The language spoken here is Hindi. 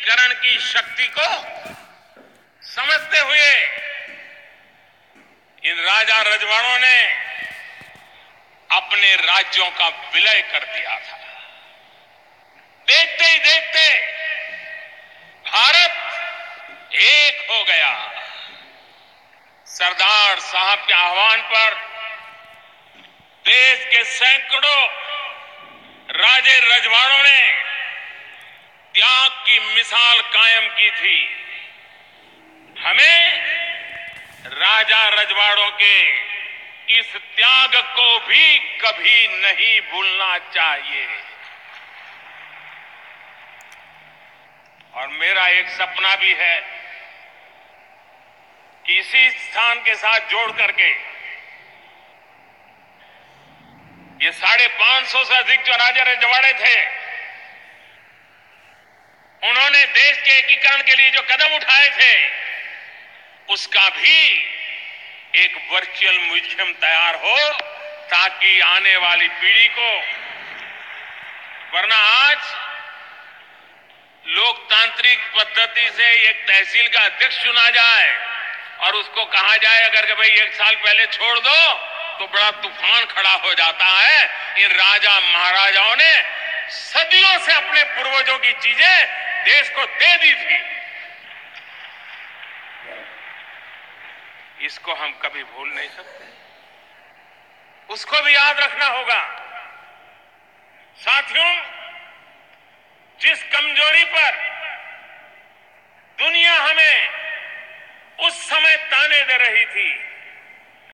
एकीकरण की शक्ति को समझते हुए इन राजा रजवाड़ों ने अपने राज्यों का विलय कर दिया था। देखते ही देखते भारत एक हो गया। सरदार साहब के आह्वान पर देश के सैकड़ों राजे रजवाड़ों ने त्याग की मिसाल कायम की थी। हमें राजा रजवाड़ों के इस त्याग को भी कभी नहीं भूलना चाहिए। और मेरा एक सपना भी है कि इसी स्थान के साथ जोड़ करके ये 550 से अधिक जो राजा रजवाड़े थे, उन्होंने देश के एकीकरण के लिए जो कदम उठाए थे, उसका भी एक वर्चुअल म्यूजियम तैयार हो, ताकि आने वाली पीढ़ी को, वरना आज लोकतांत्रिक पद्धति से एक तहसील का अध्यक्ष चुना जाए और उसको कहा जाए अगर कि भाई 1 साल पहले छोड़ दो, तो बड़ा तूफान खड़ा हो जाता है। इन राजा महाराजाओं ने सदियों से अपने पूर्वजों की चीजें देश को दे दी थी। इसको हम कभी भूल नहीं सकते, उसको भी याद रखना होगा। साथियों, जिस कमजोरी पर दुनिया हमें उस समय ताने दे रही थी,